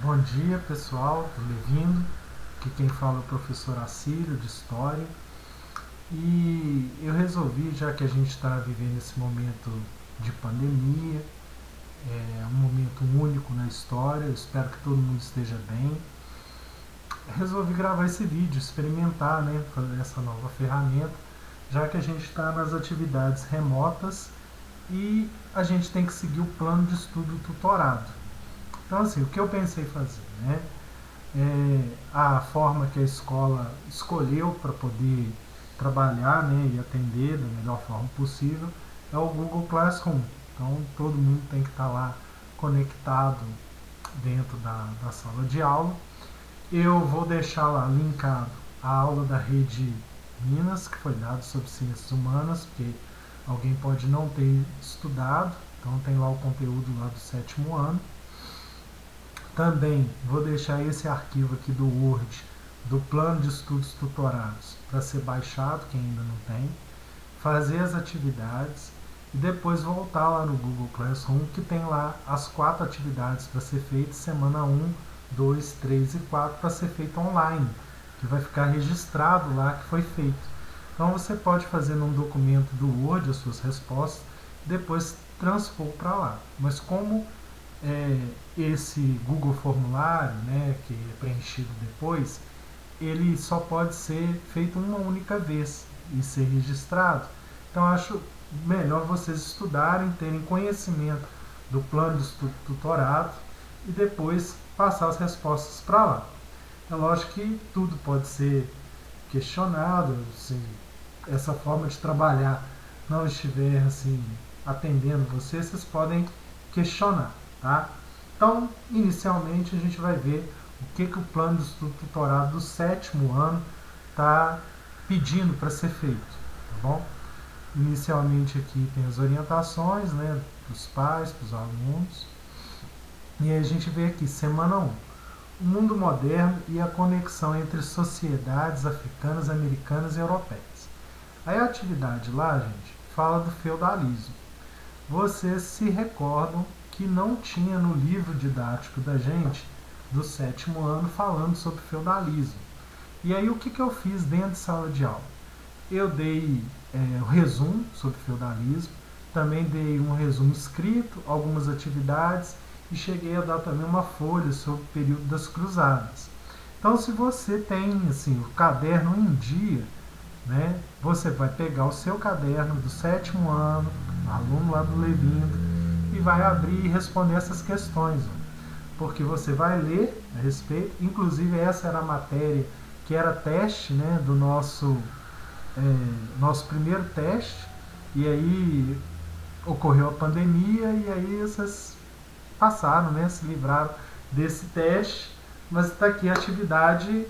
Bom dia, pessoal, tudo bem-vindo. Aqui quem fala é o professor Acílio, de História. E eu resolvi, já que a gente está vivendo esse momento de pandemia, é um momento único na história, eu espero que todo mundo esteja bem. Resolvi gravar esse vídeo, experimentar, né, fazer essa nova ferramenta, já que a gente está nas atividades remotas e a gente tem que seguir o plano de estudo tutorado. Então, assim, o que eu pensei fazer, né? A forma que a escola escolheu para poder trabalhar, né, e atender da melhor forma possível é o Google Classroom. Então todo mundo tem que estar lá conectado dentro da sala de aula. Eu vou deixar lá linkado a aula da rede Minas, que foi dada sobre ciências humanas, porque alguém pode não ter estudado, então tem lá o conteúdo lá do sétimo ano. Também vou deixar esse arquivo aqui do Word, do plano de estudos tutorados, para ser baixado, quem ainda não tem, fazer as atividades e depois voltar lá no Google Classroom, que tem lá as 4 atividades para ser feitas, semana 1, 2, 3 e 4, para ser feito online, que vai ficar registrado lá que foi feito. Então você pode fazer num documento do Word as suas respostas, depois transpor para lá. Mas como esse Google Formulário, né, que é preenchido depois, ele só pode ser feito uma única vez e ser registrado. Então acho melhor vocês estudarem, terem conhecimento do plano de estudo tutorado e depois passar as respostas para lá. É lógico que tudo pode ser questionado, se essa forma de trabalhar não estiver assim atendendo vocês podem questionar, tá? Então, inicialmente a gente vai ver o que o plano de estudo tutorado do sétimo ano está pedindo para ser feito, tá bom? Inicialmente aqui tem as orientações, né, para os pais, para os alunos. E aí a gente vê aqui, semana 1, o mundo moderno e a conexão entre sociedades africanas, americanas e europeias. Aí a atividade lá, gente, fala do feudalismo. Vocês se recordam que não tinha no livro didático da gente, do sétimo ano, falando sobre feudalismo. E aí o que eu fiz dentro de sala de aula? Eu dei o resumo sobre feudalismo, também dei um resumo escrito, algumas atividades e cheguei a dar também uma folha sobre o período das cruzadas. Então, se você tem assim, o caderno em dia, né, você vai pegar o seu caderno do sétimo ano, aluno lá do Levindo, e vai abrir e responder essas questões. Porque você vai ler a respeito, inclusive essa era a matéria que era teste, né, do nosso primeiro teste, e aí ocorreu a pandemia e aí vocês passaram, né, se livraram desse teste, mas está aqui a atividade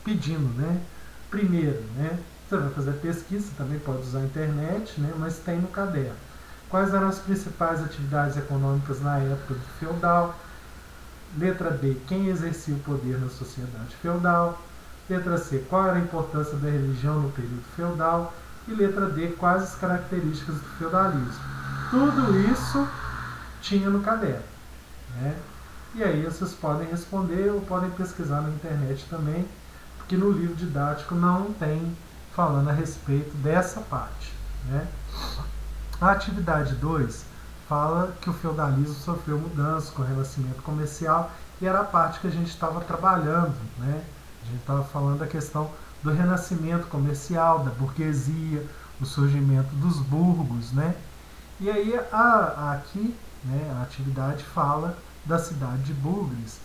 pedindo, né? Primeiro, né, você vai fazer pesquisa, você também pode usar a internet, né, mas tem no caderno. Quais eram as principais atividades econômicas na época do feudal? Letra B, quem exercia o poder na sociedade feudal? Letra C, qual era a importância da religião no período feudal? E letra D, quais as características do feudalismo? Tudo isso tinha no caderno, né? E aí vocês podem responder ou podem pesquisar na internet também, porque no livro didático não tem falando a respeito dessa parte, né? A atividade 2 fala que o feudalismo sofreu mudanças com o renascimento comercial e era a parte que a gente estava trabalhando, né? A gente estava falando da questão do renascimento comercial, da burguesia, o surgimento dos burgos, né? E aí aqui, né, a atividade fala da cidade de Bugres,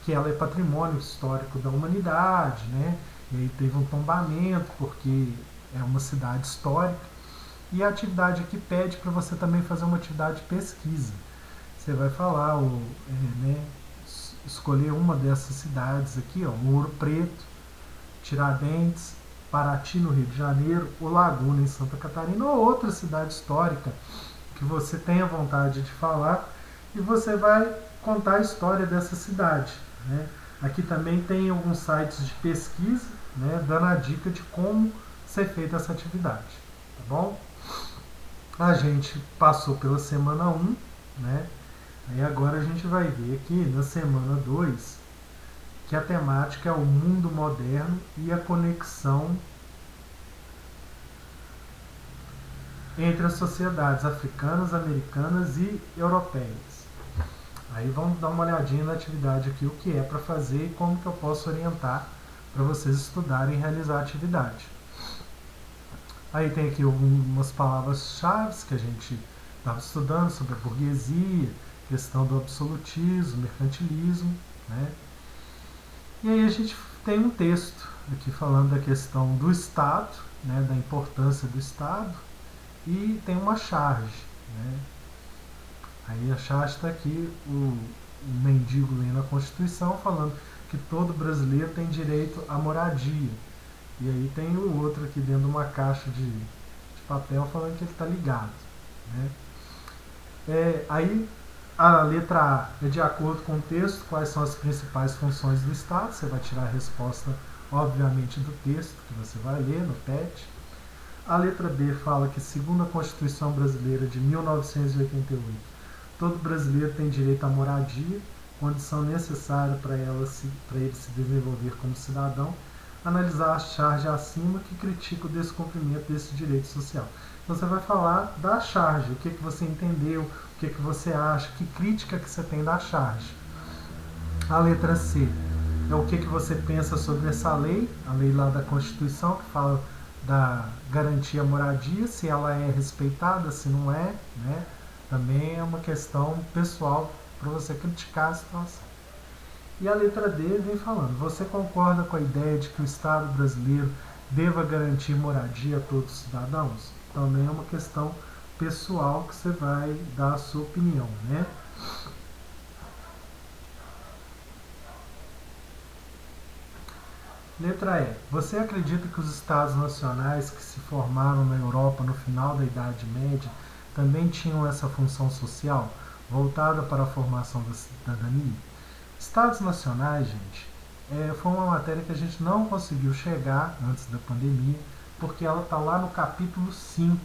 que ela é patrimônio histórico da humanidade, né? E aí teve um tombamento porque é uma cidade histórica. E a atividade aqui pede para você também fazer uma atividade de pesquisa. Você vai falar, né, escolher uma dessas cidades aqui, ó, Ouro Preto, Tiradentes, Paraty no Rio de Janeiro, o Laguna em Santa Catarina ou outra cidade histórica que você tenha vontade de falar e você vai contar a história dessa cidade, né? Aqui também tem alguns sites de pesquisa, né, dando a dica de como ser feita essa atividade, tá bom? A gente passou pela semana 1, né? Aí agora a gente vai ver aqui na semana 2 que a temática é o mundo moderno e a conexão entre as sociedades africanas, americanas e europeias. Aí vamos dar uma olhadinha na atividade aqui, o que é para fazer e como que eu posso orientar para vocês estudarem e realizar a atividade. Aí tem aqui algumas palavras-chave que a gente estava estudando sobre a burguesia, questão do absolutismo, mercantilismo, né? E aí a gente tem um texto aqui falando da questão do Estado, né, da importância do Estado, e tem uma charge, né? Aí a charge está aqui, o mendigo lendo a Constituição falando que todo brasileiro tem direito à moradia. E aí tem o outro aqui dentro de uma caixa de papel falando que ele está ligado, né? Aí a letra A é de acordo com o texto, quais são as principais funções do Estado. Você vai tirar a resposta, obviamente, do texto que você vai ler no PET. A letra B fala que, segundo a Constituição Brasileira de 1988, todo brasileiro tem direito à moradia, condição necessária para ele se desenvolver como cidadão. Analisar a charge acima que critica o descumprimento desse direito social. Então você vai falar da charge, o que você entendeu, o que você acha, que crítica que você tem da charge. A letra C é o que você pensa sobre essa lei, a lei lá da Constituição, que fala da garantia à moradia, se ela é respeitada, se não é, né? Também é uma questão pessoal para você criticar a situação. E a letra D vem falando, você concorda com a ideia de que o Estado brasileiro deva garantir moradia a todos os cidadãos? Também é uma questão pessoal que você vai dar a sua opinião, né? Letra E. Você acredita que os Estados nacionais que se formaram na Europa no final da Idade Média também tinham essa função social, voltada para a formação da cidadania? Estados nacionais, gente, foi uma matéria que a gente não conseguiu chegar antes da pandemia, porque ela está lá no capítulo 5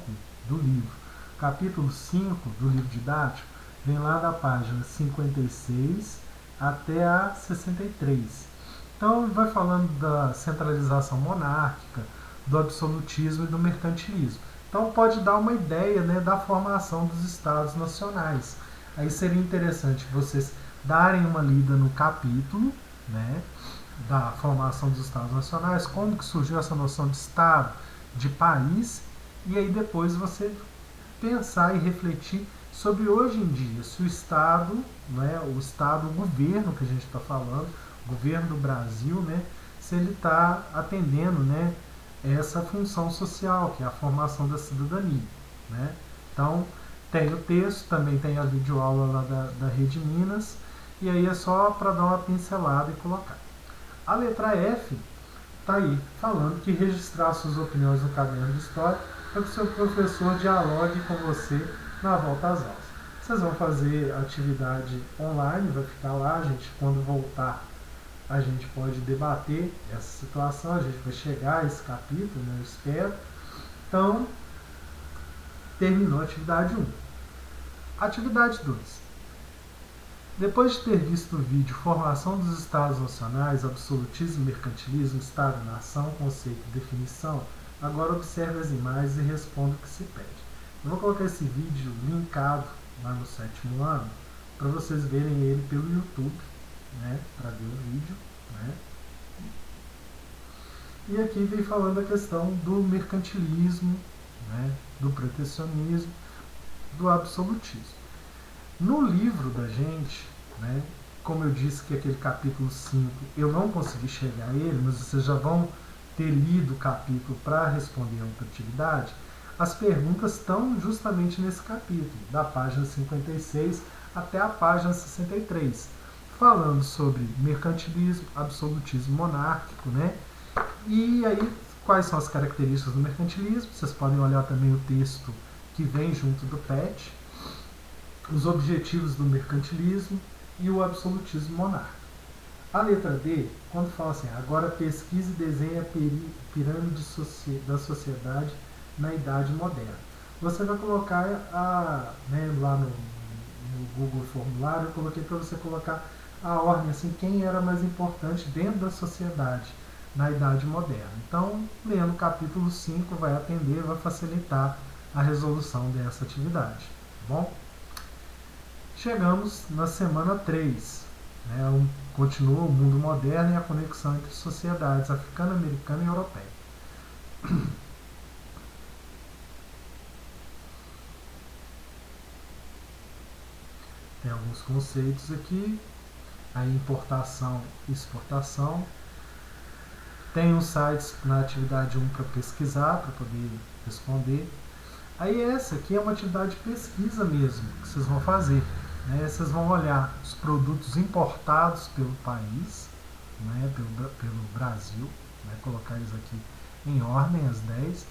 do livro. Capítulo 5 do livro didático vem lá da página 56 até a 63. Então, vai falando da centralização monárquica, do absolutismo e do mercantilismo. Então, pode dar uma ideia, né, da formação dos Estados nacionais. Aí seria interessante vocês darem uma lida no capítulo, né, da formação dos Estados nacionais, como que surgiu essa noção de Estado, de país, e aí depois você pensar e refletir sobre hoje em dia, se o Estado, né, o Estado, o governo que a gente está falando, o governo do Brasil, né, se ele está atendendo, né, essa função social, que é a formação da cidadania, né? Então, tem o texto, também tem a videoaula lá da Rede Minas, e aí é só para dar uma pincelada e colocar. A letra F está aí, falando que registrar suas opiniões no caderno de história para que o seu professor dialogue com você na volta às aulas. Vocês vão fazer atividade online, vai ficar lá, gente, quando voltar a gente pode debater essa situação, a gente vai chegar a esse capítulo, né, eu espero. Então, terminou a atividade 1. Atividade 2. Depois de ter visto o vídeo Formação dos Estados Nacionais, Absolutismo, Mercantilismo, Estado-Nação, Conceito e Definição, agora observe as imagens e responda o que se pede. Eu vou colocar esse vídeo linkado lá no 7º ano, para vocês verem ele pelo YouTube, né, para ver o vídeo, né? E aqui vem falando a questão do mercantilismo, né, do protecionismo, do absolutismo. No livro da gente, né, como eu disse que aquele capítulo 5 eu não consegui chegar a ele, mas vocês já vão ter lido o capítulo para responder a outra atividade, as perguntas estão justamente nesse capítulo, da página 56 até a página 63, falando sobre mercantilismo, absolutismo monárquico, né? E aí, quais são as características do mercantilismo? Vocês podem olhar também o texto que vem junto do PET, os objetivos do mercantilismo e o absolutismo monárquico. A letra D, quando fala assim, agora pesquise e desenhe a pirâmide da sociedade na Idade Moderna. Você vai colocar né, lá no Google Formulário, eu coloquei para você colocar a ordem, assim, quem era mais importante dentro da sociedade na Idade Moderna. Então, lendo o capítulo 5 vai atender, vai facilitar a resolução dessa atividade. Tá bom? Chegamos na semana 3. Né? Continua o mundo moderno e a conexão entre sociedades africana, americana e europeia. Tem alguns conceitos aqui, a importação e exportação. Tem os sites na atividade 1 para pesquisar, para poder responder. Aí essa aqui é uma atividade de pesquisa mesmo, que vocês vão fazer. Né? Vocês vão olhar os produtos importados pelo país, né? pelo Brasil, né? Colocar eles aqui em ordem, as 10.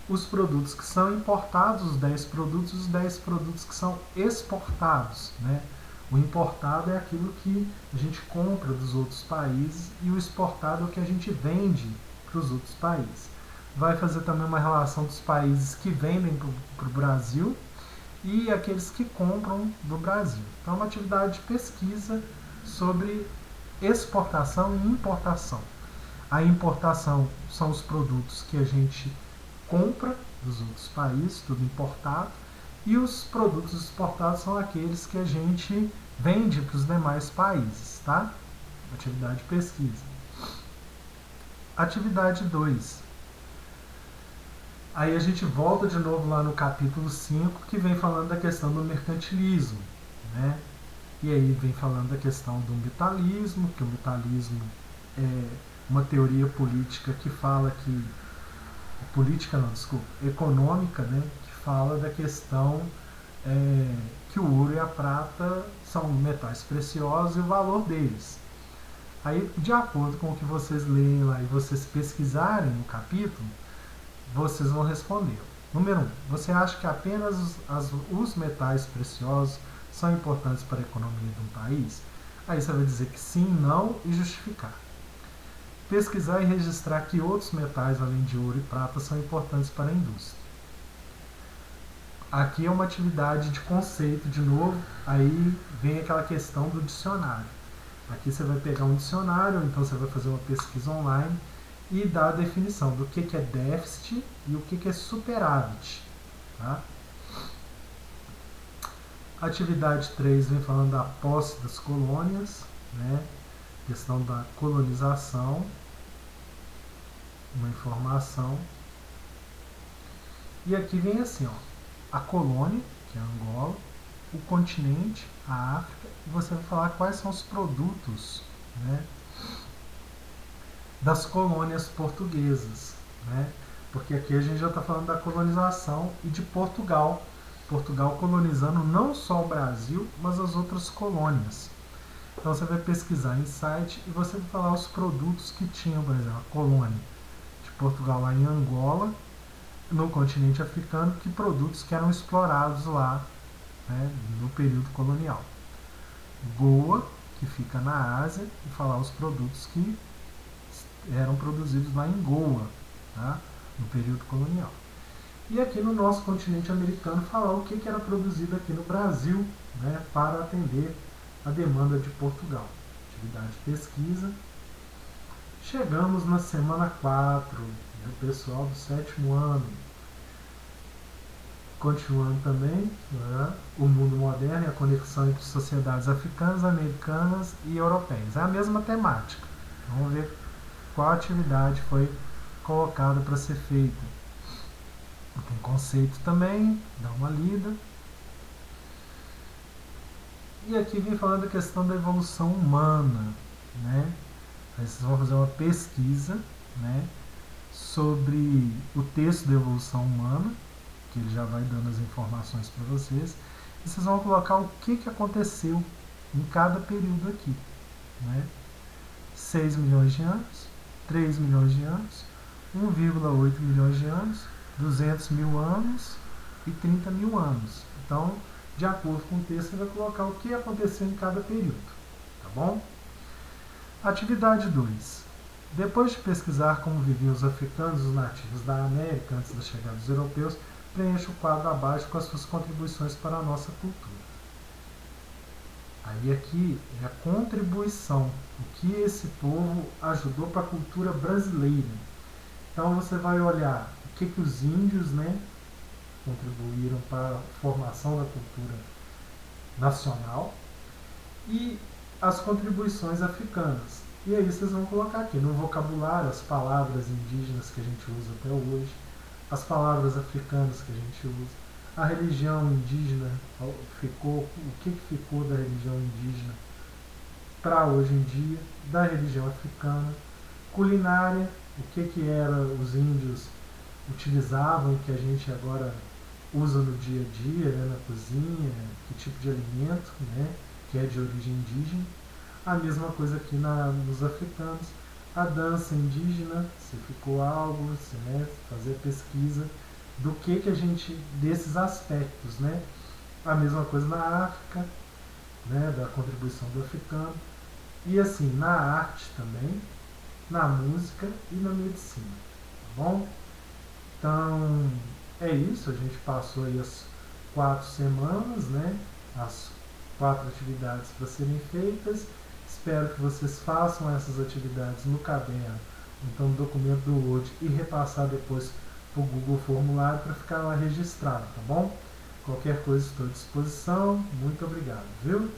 Os produtos que são importados, os 10 produtos, os 10 produtos que são exportados. Né? O importado é aquilo que a gente compra dos outros países e o exportado é o que a gente vende para os outros países. Vai fazer também uma relação dos países que vendem para o Brasil e aqueles que compram do Brasil. Então é uma atividade de pesquisa sobre exportação e importação. A importação são os produtos que a gente compra dos outros países, tudo importado, e os produtos exportados são aqueles que a gente vende para os demais países, tá? Atividade de pesquisa. Atividade 2. Aí a gente volta de novo lá no capítulo 5, que vem falando da questão do mercantilismo, né? E aí vem falando da questão do metalismo, que o metalismo é uma teoria política que fala que econômica, né, que fala da questão que o ouro e a prata são metais preciosos e o valor deles. Aí, de acordo com o que vocês leem lá e vocês pesquisarem no capítulo, vocês vão responder. Número 1. Você acha que apenas os metais preciosos são importantes para a economia de um país? Aí você vai dizer que sim, não e justificar. Pesquisar e registrar que outros metais, além de ouro e prata, são importantes para a indústria. Aqui é uma atividade de conceito, de novo, aí vem aquela questão do dicionário. Aqui você vai pegar um dicionário, então você vai fazer uma pesquisa online e dar a definição do que é déficit e o que é superávit. Tá? Atividade 3 vem falando da posse das colônias, né? Questão da colonização, uma informação. E aqui vem assim, ó, a colônia, que é a Angola, o continente, a África, e você vai falar quais são os produtos, né, das colônias portuguesas, né? Porque aqui a gente já está falando da colonização e de Portugal. Portugal colonizando não só o Brasil, mas as outras colônias. Então você vai pesquisar em site e você vai falar os produtos que tinham, por exemplo, a colônia de Portugal lá em Angola, no continente africano, que produtos que eram explorados lá, né, no período colonial. Goa, que fica na Ásia, e falar os produtos que eram produzidos lá em Goa, tá, no período colonial. E aqui no nosso continente americano falar o que era produzido aqui no Brasil, né, para atender a demanda de Portugal. Atividade de pesquisa. Chegamos na semana 4, né, o pessoal do 7º ano. Continuando também, né, o mundo moderno e a conexão entre sociedades africanas, americanas e europeias. É a mesma temática. Vamos ver qual atividade foi colocada para ser feita. Tem conceito também, dá uma lida. E aqui vem falando da questão da evolução humana, né? Aí vocês vão fazer uma pesquisa, né, sobre o texto da evolução humana, que ele já vai dando as informações para vocês, e vocês vão colocar o que aconteceu em cada período aqui, né? 6 milhões de anos, 3 milhões de anos, 1,8 milhões de anos, 200 mil anos e 30 mil anos. Então, de acordo com o texto, você vai colocar o que aconteceu em cada período, tá bom? Atividade 2. Depois de pesquisar como viviam os africanos e os nativos da América antes da chegada dos europeus, preencha o quadro abaixo com as suas contribuições para a nossa cultura. Aí aqui é a contribuição, o que esse povo ajudou para a cultura brasileira. Então você vai olhar o que os índios, né, contribuíram para a formação da cultura nacional e as contribuições africanas. E aí vocês vão colocar aqui no vocabulário as palavras indígenas que a gente usa até hoje, as palavras africanas que a gente usa, a religião indígena ficou, o que ficou da religião indígena para hoje em dia, da religião africana, culinária, o que era os índios utilizavam e que a gente agora usa no dia a dia, né, na cozinha, que tipo de alimento, né, que é de origem indígena. A mesma coisa aqui nos africanos. A dança indígena, se ficou algo, né, fazer pesquisa do que a gente, desses aspectos, né. A mesma coisa na África, né, da contribuição do africano. E assim, na arte também, na música e na medicina, tá bom? Então, é isso, a gente passou aí as 4 semanas, né? As 4 atividades para serem feitas. Espero que vocês façam essas atividades no caderno, então no documento do Word e repassar depois para o Google Formulário para ficar lá registrado, tá bom? Qualquer coisa estou à disposição. Muito obrigado, viu?